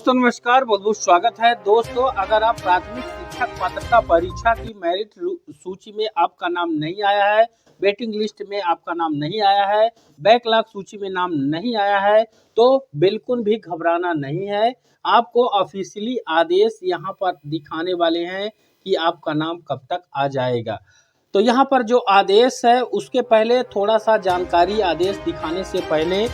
दोस्तों नमस्कार, बहुत बहुत स्वागत है। दोस्तों अगर आप प्राथमिक शिक्षक पात्रता परीक्षा की मेरिट सूची में आपका नाम नहीं आया है, वेटिंग लिस्ट में आपका नाम नहीं आया है, बैकलॉग सूची में नाम नहीं आया है, तो बिल्कुल भी घबराना नहीं है। आपको ऑफिशियली आदेश यहाँ पर दिखाने वाले हैं कि आपका नाम कब तक आ जाएगा। तो यहाँ पर जो आदेश है उसके पहले थोड़ा सा जानकारी, आदेश दिखाने से पहले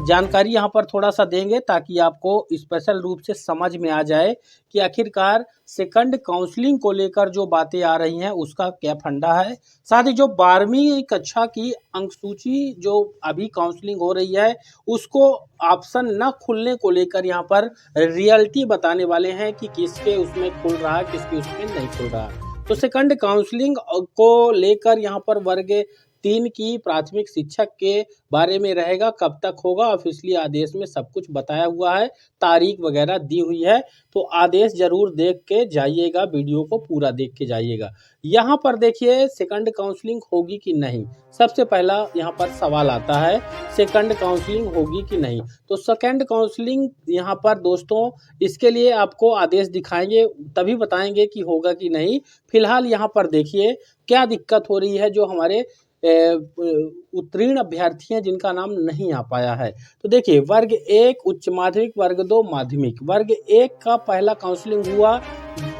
जानकारी यहाँ पर थोड़ा सा देंगे ताकि आपको स्पेशल रूप से समझ में आ जाए कि आखिरकार सेकंड काउंसलिंग को लेकर जो बातें आ रही हैं उसका क्या फंडा है। साथ ही जो 12वीं कक्षा की अंक सूची जो अभी काउंसलिंग हो रही है उसको ऑप्शन न खुलने को लेकर यहाँ पर रियलिटी बताने वाले हैं कि किसके उसमें खुल रहा है, किसके उसमें नहीं खुल रहा है। तो सेकंड काउंसलिंग को लेकर यहाँ पर वर्ग 3 की प्राथमिक शिक्षक के बारे में रहेगा, कब तक होगा ऑफिशियली आदेश में सब कुछ बताया हुआ है, तारीख वगैरह दी हुई है। तो आदेश जरूर देख के जाइएगा, वीडियो को पूरा देख के जाइएगा। यहाँ पर देखिए सेकंड काउंसलिंग होगी कि नहीं, सबसे पहला यहाँ पर सवाल आता है सेकंड काउंसलिंग होगी कि नहीं। तो सेकंड काउंसलिंग यहाँ पर दोस्तों इसके लिए आपको आदेश दिखाएंगे तभी बताएंगे कि होगा कि नहीं। फिलहाल यहाँ पर देखिए क्या दिक्कत हो रही है। जो हमारे उत्तीर्ण अभ्यर्थी हैं जिनका नाम नहीं आ पाया है, तो देखिए वर्ग 1 उच्च माध्यमिक, वर्ग 2 माध्यमिक, वर्ग 1 का पहला काउंसलिंग हुआ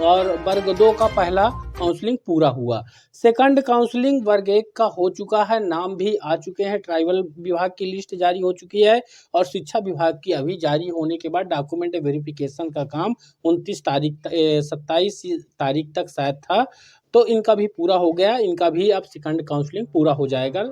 और वर्ग 2 का पहला काउंसलिंग पूरा हुआ। सेकंड काउंसलिंग वर्ग 1 का हो चुका है, नाम भी आ चुके हैं, ट्राइबल विभाग की लिस्ट जारी हो चुकी है और शिक्षा विभाग की अभी जारी होने के बाद डॉक्यूमेंट वेरिफिकेशन का काम 27 तारीख तक शायद था, तो इनका भी पूरा हो गया, इनका भी अब सेकंड काउंसलिंग पूरा हो जाएगा।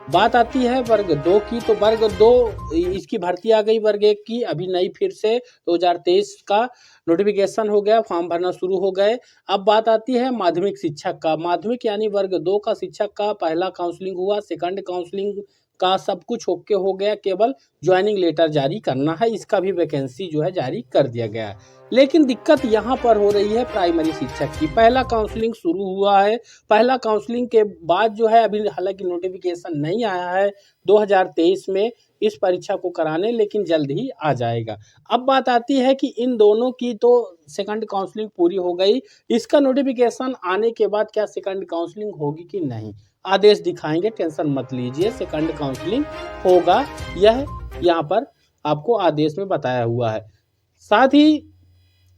बात आती है वर्ग 2 की, तो वर्ग 2 इसकी भर्ती आ गई, वर्ग 1 की अभी नई फिर से 2023 का नोटिफिकेशन हो गया, फॉर्म भरना शुरू हो गए। अब बात आती है माध्यमिक शिक्षक का। माध्यमिक यानी वर्ग 2 का शिक्षक का पहला काउंसलिंग हुआ, सेकंड काउंसलिंग का सब कुछ ओके हो गया, केवल ज्वाइनिंग लेटर जारी करना है, इसका भी वैकेंसी जो है जारी कर दिया गया है। लेकिन दिक्कत यहाँ पर हो रही है प्राइमरी शिक्षक की। पहला काउंसलिंग शुरू हुआ है, पहला काउंसलिंग के बाद जो है अभी हालांकि नोटिफिकेशन नहीं आया है 2023 में इस परीक्षा को कराने, लेकिन जल्द ही आ जाएगा। अब बात आती है कि इन दोनों की तो सेकंड काउंसलिंग पूरी हो गई, इसका नोटिफिकेशन आने के बाद क्या सेकंड काउंसलिंग होगी कि नहीं, आदेश दिखाएंगे, टेंशन मत लीजिए, सेकंड काउंसलिंग होगा, यह यहाँ पर आपको आदेश में बताया हुआ है। साथ ही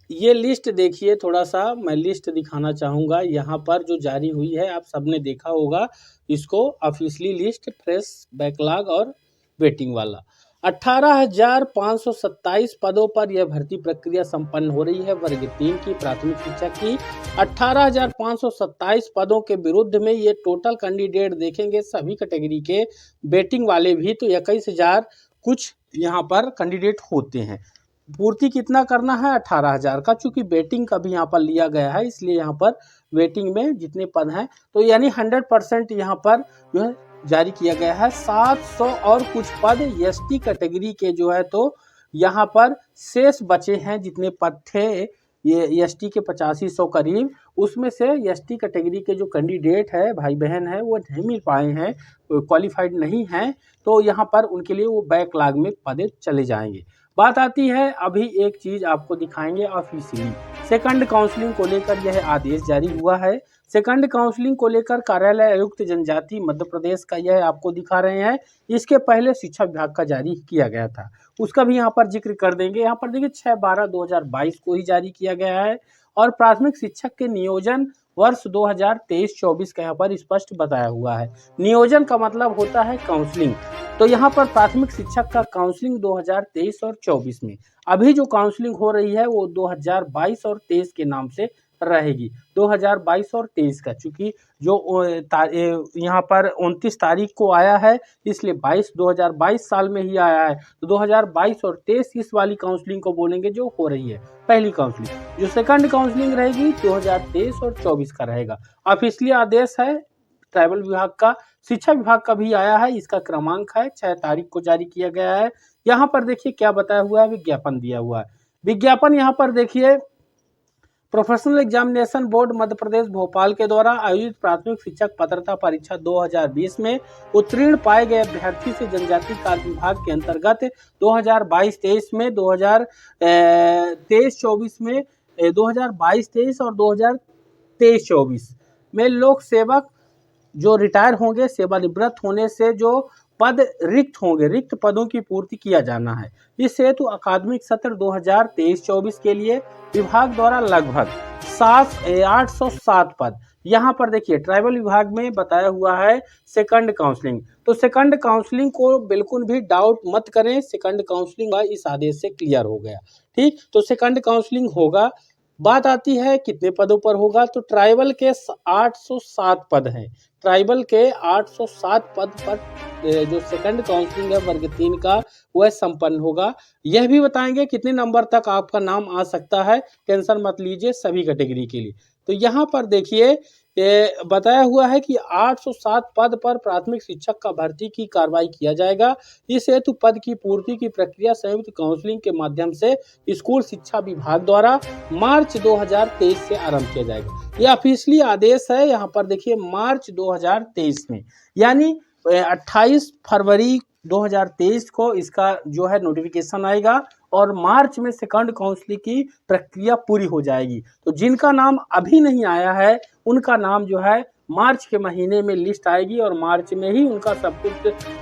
ये लिस्ट देखिए, थोड़ा सा मैं लिस्ट दिखाना चाहूँगा यहाँ पर जो जारी हुई है, आप सबने देखा होगा इसको, ऑफिशियली लिस्ट, फ्रेश, बैकलॉग और वेटिंग वाला। 18,527 पदों पर यह भर्ती प्रक्रिया संपन्न हो रही है वर्ग 3 की प्राथमिक शिक्षक की। 18,527 पदों के विरुद्ध में ये टोटल कैंडिडेट देखेंगे सभी कैटेगरी के, वेटिंग वाले भी, तो 21,000 कुछ यहाँ पर कैंडिडेट होते हैं। पूर्ति कितना करना है 18,000 का, चूंकि वेटिंग का भी यहाँ पर लिया गया है इसलिए यहाँ पर वेटिंग में जितने पद हैं तो यानी 100% यहाँ पर जो है जारी किया गया है। 700 और कुछ पद एसटी कैटेगरी के जो है तो यहाँ पर शेष बचे हैं, जितने पद थे ये एसटी के 8500 करीब, उसमें से एसटी कैटेगरी के जो कैंडिडेट है भाई बहन है वो नहीं मिल पाए हैं, क्वालिफाइड नहीं हैं, तो यहाँ पर उनके लिए वो बैकलॉग में पद चले जाएंगे। बात आती है, अभी एक चीज़ आपको दिखाएंगे ऑफिशियली सेकंड काउंसलिंग को लेकर यह आदेश जारी हुआ है। सेकंड काउंसलिंग को लेकर कार्यालय आयुक्त जनजाति मध्य प्रदेश का यह आपको दिखा रहे हैं, इसके पहले शिक्षा विभाग का जारी किया गया था, उसका भी यहाँ पर जिक्र कर देंगे। यहाँ पर देखिए 6/12/2022 को ही जारी किया गया है और प्राथमिक शिक्षक के नियोजन वर्ष 2023-24 का यहाँ पर स्पष्ट बताया हुआ है। नियोजन का मतलब होता है काउंसलिंग, तो यहाँ पर प्राथमिक शिक्षक का काउंसलिंग 2023 और 24 में, अभी जो काउंसलिंग हो रही है वो 2022 और 23 के नाम से रहेगी। 2022 और 23 का, चूंकि जो यहाँ पर 29 तारीख को आया है इसलिए 2022 साल में ही आया है, तो 2022 और 23 इस वाली काउंसलिंग को बोलेंगे जो हो रही है पहली काउंसलिंग। जो सेकंड काउंसलिंग रहेगी 2023 और 24 का रहेगा। ऑफिशियली आदेश है ट्राइबल विभाग का, शिक्षा विभाग का भी आया है, इसका क्रमांक है 6 तारीख को जारी किया गया है। यहाँ पर देखिए क्या बताया हुआ है, विज्ञापन दिया हुआ है। विज्ञापन यहाँ पर देखिए professional examination board Madhya Pradesh Bhopal के द्वारा आयोजित प्राथमिक शिक्षक पात्रता परीक्षा 2020 में उत्तीर्ण पाए गए अभ्यर्थी से जनजातीय कार्य विभाग के अंतर्गत 2022-23 में 2023-24 में 2022-23 और 2023-24 में लोक सेवक जो रिटायर होंगे, सेवानिवृत्त होने से जो पद रिक्त होंगे, रिक्त पदों की पूर्ति किया जाना है। इस हेतु अकादमिक सत्र 2023-24 के लिए विभाग द्वारा लगभग 807 पद, यहाँ पर देखिए ट्राइबल विभाग में बताया हुआ है सेकंड काउंसलिंग, तो सेकंड काउंसलिंग को बिल्कुल भी डाउट मत करें, सेकंड काउंसलिंग इस आदेश से क्लियर हो गया। ठीक, तो सेकंड काउंसलिंग होगा। बात आती है कितने पदों पर होगा, तो ट्राइबल के 807 पद हैं, ट्राइबल के 807 पद पर जो सेकंड काउंसलिंग है वर्ग 3 का वह संपन्न होगा। यह भी बताएंगे कितने नंबर तक आपका नाम आ सकता है, टेंशन मत लीजिए सभी कैटेगरी के लिए। तो यहाँ पर देखिए बताया हुआ है कि 807 पद पर प्राथमिक शिक्षक का भर्ती की कार्रवाई किया जाएगा। इस हेतु पद की पूर्ति की प्रक्रिया संयुक्त काउंसलिंग के माध्यम से स्कूल शिक्षा विभाग द्वारा मार्च 2023 से आरंभ किया जाएगा। यह ऑफिशियली आदेश है, यहाँ पर देखिए मार्च 2023 में, यानी 28 फरवरी 2023 को इसका जो है नोटिफिकेशन आएगा और मार्च में सेकंड काउंसलिंग की प्रक्रिया पूरी हो जाएगी। तो जिनका नाम अभी नहीं आया है उनका नाम जो है मार्च के महीने में लिस्ट आएगी और मार्च में ही उनका सब कुछ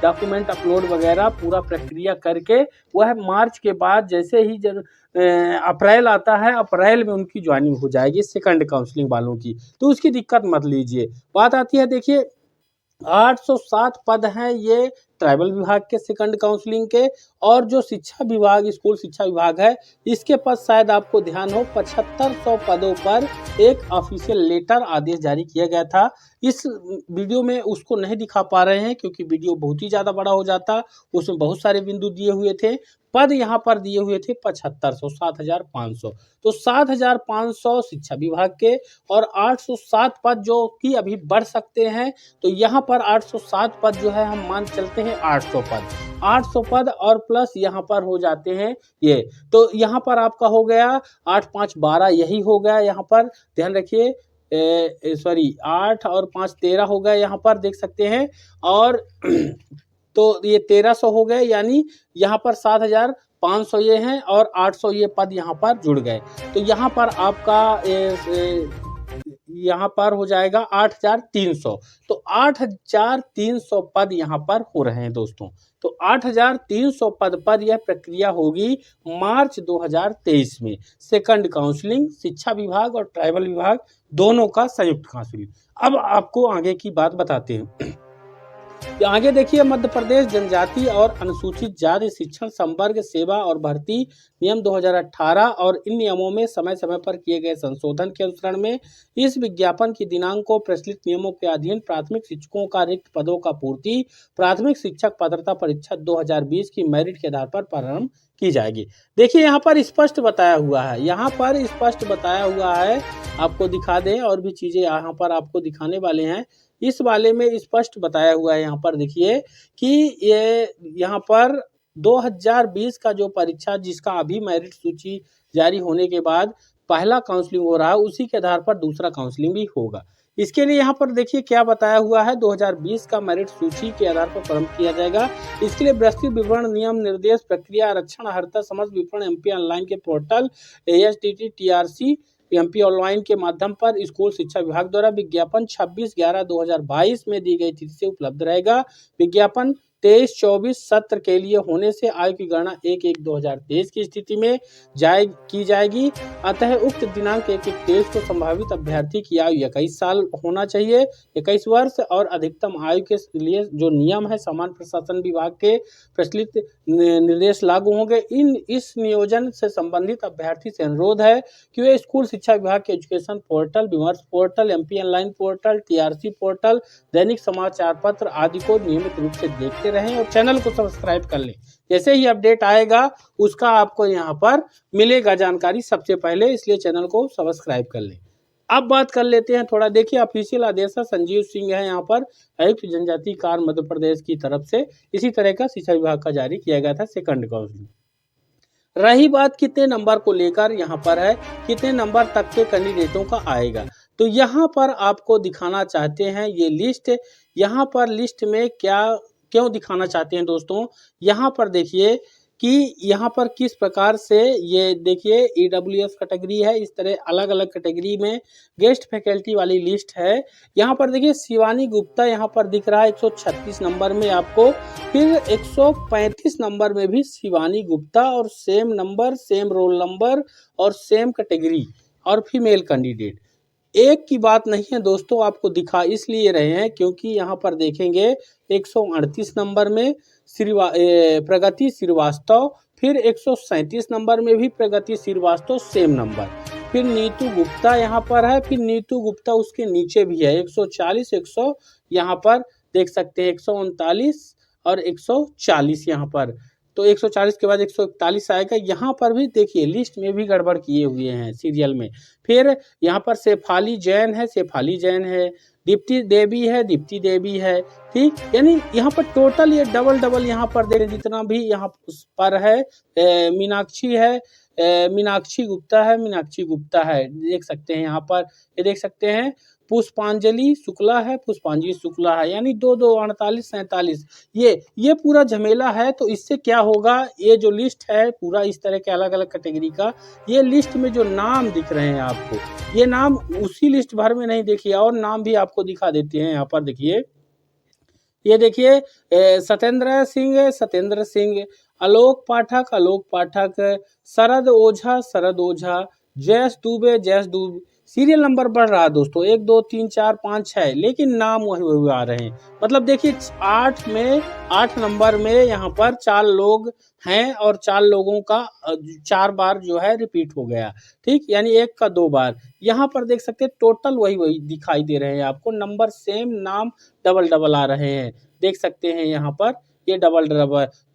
डॉक्यूमेंट अपलोड वगैरह पूरा प्रक्रिया करके वह मार्च के बाद जैसे ही अप्रैल आता है, अप्रैल में उनकी ज्वाइनिंग हो जाएगी सेकंड काउंसलिंग वालों की, तो उसकी दिक्कत मत लीजिए। बात आती है देखिए 807 पद हैं ये ट्राइबल विभाग के सेकंड काउंसलिंग के, और जो शिक्षा विभाग स्कूल शिक्षा विभाग है इसके पद शायद आपको ध्यान हो 7500 पदों पर एक ऑफिशियल लेटर आदेश जारी किया गया था। इस वीडियो में उसको नहीं दिखा पा रहे हैं क्योंकि वीडियो बहुत ही ज़्यादा बड़ा हो जाता, उसमें बहुत सारे बिंदु दिए हुए थे। पद यहाँ पर दिए हुए थे 7500, 7500, तो 7500 शिक्षा विभाग के और 807 पद जो कि अभी बढ़ सकते हैं, तो यहाँ पर 807 पद जो है हम मान चलते हैं 800 पद, 800 पद और प्लस यहाँ पर हो जाते हैं ये, तो यहाँ पर आपका हो गया 8 5 12, यही हो गया यहाँ पर ध्यान रखिए, सॉरी 8 और 5 13 हो गया यहाँ पर देख सकते हैं, और तो ये 1300 हो गए, यानी यहाँ पर 7500 ये हैं और 800 ये पद यहाँ पर जुड़ गए, तो यहाँ पर आपका यहाँ पर हो जाएगा 8300, तो 8300 पद यहाँ पर हो रहे हैं दोस्तों। तो 8300 पद पर यह प्रक्रिया होगी मार्च 2023 में, सेकंड काउंसलिंग शिक्षा विभाग और ट्राइबल विभाग दोनों का संयुक्त काउंसलिंग। अब आपको आगे की बात बताते हैं। आगे देखिए मध्य प्रदेश जनजाति और अनुसूचित जाति शिक्षण संवर्ग सेवा और भर्ती नियम 2018 और इन नियमों में समय समय पर किए गए संशोधन के अनुसरण में इस विज्ञापन की दिनांक को प्रचलित नियमों के अधीन प्राथमिक शिक्षकों का रिक्त पदों का पूर्ति प्राथमिक शिक्षक पात्रता परीक्षा 2020 की मेरिट के आधार पर प्रारंभ की जाएगी। देखिए यहाँ पर स्पष्ट बताया हुआ है, यहाँ पर स्पष्ट बताया हुआ है, आपको दिखा दें और भी चीजें यहाँ पर आपको दिखाने वाले हैं। इस वाले में स्पष्ट बताया हुआ है, यहाँ पर देखिए कि ये यहाँ पर 2020 का जो परीक्षा जिसका अभी मेरिट सूची जारी होने के बाद पहला काउंसलिंग हो रहा है, उसी के आधार पर दूसरा काउंसलिंग भी होगा। इसके लिए यहाँ पर देखिए क्या बताया हुआ है, 2020 का मेरिट सूची के आधार पर प्रारंभ किया जाएगा। इसके लिए विस्तृत विवरण नियम निर्देश प्रक्रिया आरक्षण हरता समस्त विवरण एमपी ऑनलाइन के portal ASTT TRC MP online के माध्यम पर स्कूल शिक्षा विभाग द्वारा विज्ञापन 26/11/2022 में दी गई तिथि से उपलब्ध रहेगा। विज्ञापन 23-24 सत्र के लिए होने से आयु की गणना 1/1/2023 की स्थिति में की जाएगी। अतः उक्त दिनांक 1/1/23 को संभावित अभ्यर्थी की आयु 21 साल होना चाहिए, 21 वर्ष, और अधिकतम आयु के लिए जो नियम है सामान्य प्रशासन विभाग के प्रचलित निर्देश लागू होंगे। इस नियोजन से संबंधित अभ्यर्थी से अनुरोध है कि वे स्कूल शिक्षा विभाग के एजुकेशन पोर्टल, विमर्श portal, MP online portal, TRC portal, दैनिक समाचार पत्र आदि को नियमित रूप से देखते रहें और चैनल को सब्सक्राइब कर लें। जैसे ही अपडेट आएगा उसका आपको यहाँ पर मिलेगा जानकारी सबसे पहले, इसलिए चैनल को सब्सक्राइब कर लें। अब बात कर लेते हैं थोड़ा, देखिए ऑफिशियल आदेश संजीव सिंह है यहाँ पर आयुक्त जनजातीय कार्य मध्य प्रदेश की तरफ से, इसी तरह का शिक्षा विभाग का जारी किया गया था सेकंड काउंसलिंग। रही बात कितने नंबर को लेकर, यहाँ पर है कितने नंबर तक के कैंडिडेटों का आएगा। तो यहाँ पर आपको दिखाना चाहते हैं ये लिस्ट। यहाँ पर लिस्ट में क्या क्यों दिखाना चाहते हैं दोस्तों, यहाँ पर देखिए कि यहाँ पर किस प्रकार से ये देखिए EWS कैटेगरी है, इस तरह अलग अलग कैटेगरी में गेस्ट फैकल्टी वाली लिस्ट है। यहाँ पर देखिए शिवानी गुप्ता यहाँ पर दिख रहा है 136 नंबर में आपको, फिर 135 नंबर में भी शिवानी गुप्ता और same number, same roll number और सेम कैटेगरी और फीमेल कैंडिडेट। एक की बात नहीं है दोस्तों, आपको दिखा इसलिए रहे हैं क्योंकि यहाँ पर देखेंगे 138 नंबर में प्रगति श्रीवास्तव, फिर 137 नंबर में भी प्रगति श्रीवास्तव सेम नंबर, फिर नीतू गुप्ता यहाँ पर है, फिर नीतू गुप्ता उसके नीचे भी है 140 100 यहाँ पर देख सकते हैं 139 और 140 यहाँ पर, तो 140 के बाद 141 आएगा। यहाँ पर भी देखिए लिस्ट में भी गड़बड़ किए हुए हैं सीरियल में। फिर यहाँ पर शेफाली जैन है, शेफाली जैन है, दीप्ति देवी है, दीप्ति देवी है, ठीक। यानी यहाँ पर टोटल ये डबल यहाँ पर देखें जितना भी यहाँ पर है, मीनाक्षी है, मीनाक्षी गुप्ता है, मीनाक्षी गुप्ता है, देख सकते हैं यहाँ पर, ये देख सकते हैं पुष्पांजलि शुक्ला है, पुष्पांजलि शुक्ला है, यानी 2 2 48 47 ये पूरा झमेला है। तो इससे क्या होगा, ये जो लिस्ट है पूरा इस तरह के अलग अलग कैटेगरी का, ये लिस्ट में जो नाम दिख रहे हैं आपको, ये नाम उसी लिस्ट भर में नहीं, देखिए और नाम भी आपको दिखा देते हैं। यहाँ पर देखिए, ये देखिए सत्येंद्र सिंह, सत्येंद्र सिंह, आलोक पाठक, आलोक पाठक, शरद ओझा, शरद ओझा, जयेश दुबे, जयेश दुबे, सीरियल नंबर बढ़ रहा है दोस्तों 1 2 3 4 5 6, लेकिन नाम वही आ रहे हैं। मतलब देखिए 8 नंबर में यहाँ पर 4 लोग हैं और 4 लोगों का 4 बार जो है रिपीट हो गया, ठीक, यानी 1 का 2 बार। यहाँ पर देख सकते हैं टोटल वही दिखाई दे रहे हैं आपको, नंबर सेम, नाम डबल आ रहे हैं, देख सकते हैं यहाँ पर ये डबल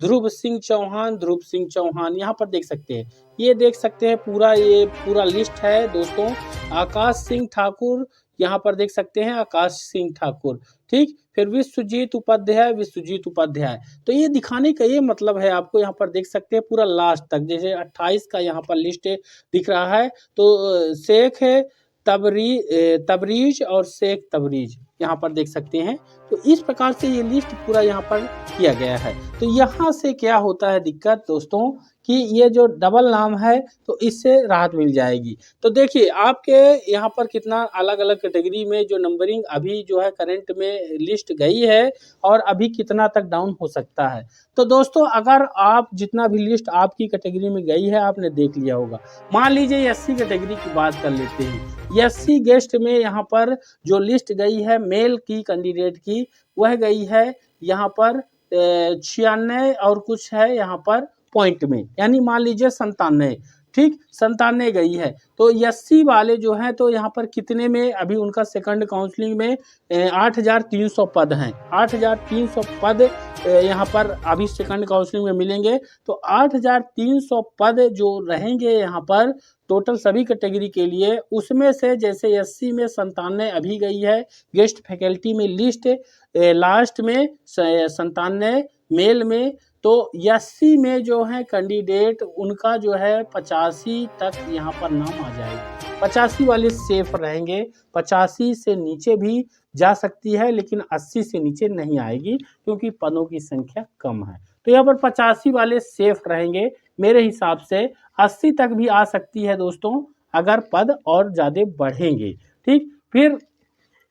ध्रुव सिंह चौहान, ध्रुव सिंह चौहान यहाँ पर देख सकते हैं, ये देख सकते हैं पूरा, ये पूरा लिस्ट है दोस्तों। आकाश सिंह ठाकुर यहाँ पर देख सकते हैं, आकाश सिंह ठाकुर, ठीक। फिर विश्वजीत उपाध्याय, विश्वजीत उपाध्याय। तो ये दिखाने का ये मतलब है आपको, यहाँ पर देख सकते हैं पूरा लास्ट तक, जैसे 28 का यहाँ पर लिस्ट दिख रहा है, तो शेख है तबरीज और शेख तबरीज यहाँ पर देख सकते हैं। तो इस प्रकार से ये लिस्ट पूरा यहाँ पर किया गया है। तो यहाँ से क्या होता है दिक्कत दोस्तों कि ये जो डबल नाम है तो इससे राहत मिल जाएगी। तो देखिए आपके यहाँ पर कितना अलग अलग कैटेगरी में जो नंबरिंग अभी जो है करंट में लिस्ट गई है और अभी कितना तक डाउन हो सकता है। तो दोस्तों अगर आप जितना भी लिस्ट आपकी कैटेगरी में गई है आपने देख लिया होगा, मान लीजिए SC कैटेगरी की बात कर लेते हैं। SC गेस्ट में यहाँ पर जो लिस्ट गई है मेल की कैंडिडेट की, वह गई है यहाँ पर 96 और कुछ है यहाँ पर पॉइंट में, यानी मान लीजिए 97, ठीक, 97 गई है। तो SC वाले जो हैं तो यहाँ पर कितने में, अभी उनका सेकंड काउंसलिंग में 8300 पद हैं, 8300 पद यहाँ पर अभी सेकंड काउंसलिंग में मिलेंगे। तो 8300 पद जो रहेंगे यहाँ पर टोटल सभी कैटेगरी के लिए, उसमें से जैसे SC में 97 अभी गई है, गेस्ट फैकल्टी में लिस्ट लास्ट में 97 मेल में, तो SC में जो है कैंडिडेट उनका जो है 85 तक यहाँ पर नाम आ जाएगा, 85 वाले सेफ रहेंगे, 85 से नीचे भी जा सकती है लेकिन 80 से नीचे नहीं आएगी क्योंकि पदों की संख्या कम है। तो यहाँ पर 85 वाले सेफ रहेंगे, मेरे हिसाब से 80 तक भी आ सकती है दोस्तों अगर पद और ज़्यादा बढ़ेंगे, ठीक। फिर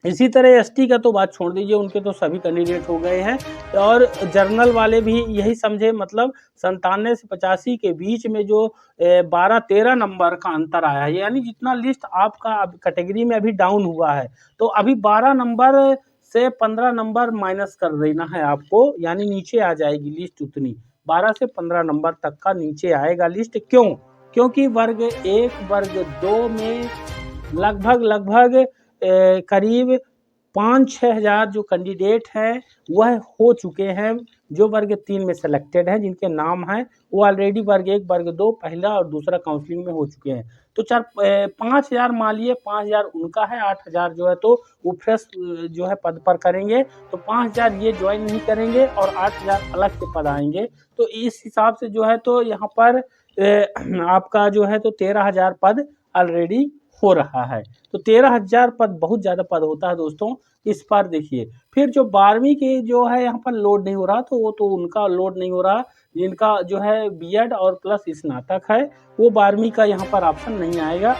इसी तरह ST का तो बात छोड़ दीजिए, उनके तो सभी कैंडिडेट हो गए हैं और जर्नल वाले भी यही समझे, मतलब 97 से 85 के बीच में जो 12-13 नंबर का अंतर आया है, यानी जितना लिस्ट आपका कैटेगरी में अभी डाउन हुआ है तो अभी 12 नंबर से 15 नंबर माइनस कर देना है आपको, यानी नीचे आ जाएगी लिस्ट उतनी, 12 से 15 नंबर तक का नीचे आएगा लिस्ट। क्यों? क्योंकि वर्ग 1 वर्ग 2 में लगभग करीब 5-6 हज़ार जो कैंडिडेट हैं वह हो चुके हैं, जो वर्ग 3 में सेलेक्टेड हैं, जिनके नाम हैं वो ऑलरेडी वर्ग 1 वर्ग 2 पहला और दूसरा काउंसलिंग में हो चुके हैं। तो 5,000 मान लिए, 5,000 उनका है, 8,000 जो है तो वो फ्रेश जो है पद पर करेंगे, तो 5,000 ये ज्वाइन नहीं करेंगे और 8,000 अलग से पद आएंगे। तो इस हिसाब से जो है तो यहाँ पर आपका जो है तो 13,000 पद ऑलरेडी हो रहा है। तो 13,000 पद बहुत ज़्यादा पद होता है दोस्तों। इस पर देखिए फिर जो 12वीं के जो है यहाँ पर लोड नहीं हो रहा, तो वो तो उनका लोड नहीं हो रहा जिनका जो है बीएड और प्लस स्नातक है, वो 12वीं का यहाँ पर ऑप्शन नहीं आएगा,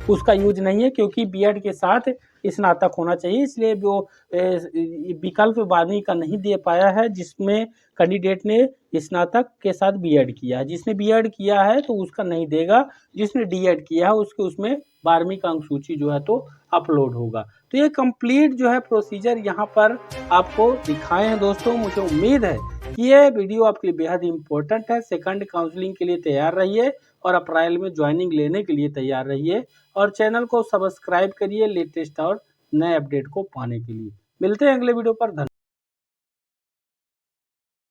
उसका यूज नहीं है, क्योंकि बीएड के साथ स्नातक होना चाहिए, इसलिए वो विकल्प 12वीं का नहीं दे पाया है, जिसमें कैंडिडेट ने स्नातक के साथ बीएड किया है। जिसने बीएड किया है तो उसका नहीं देगा, जिसने डीएड किया है उसके उसमें 12वीं का अंक सूची जो है तो अपलोड होगा। तो ये कंप्लीट जो है प्रोसीजर यहाँ पर आपको दिखाए हैं दोस्तों। मुझे उम्मीद है कि ये वीडियो आपके लिए बेहद इंपॉर्टेंट है। सेकंड काउंसलिंग के लिए तैयार रहिए और अप्रैल में ज्वाइनिंग लेने के लिए तैयार रहिए, और चैनल को सब्सक्राइब करिए लेटेस्ट और नए अपडेट को पाने के लिए। मिलते हैं अगले वीडियो पर। धन्यवाद।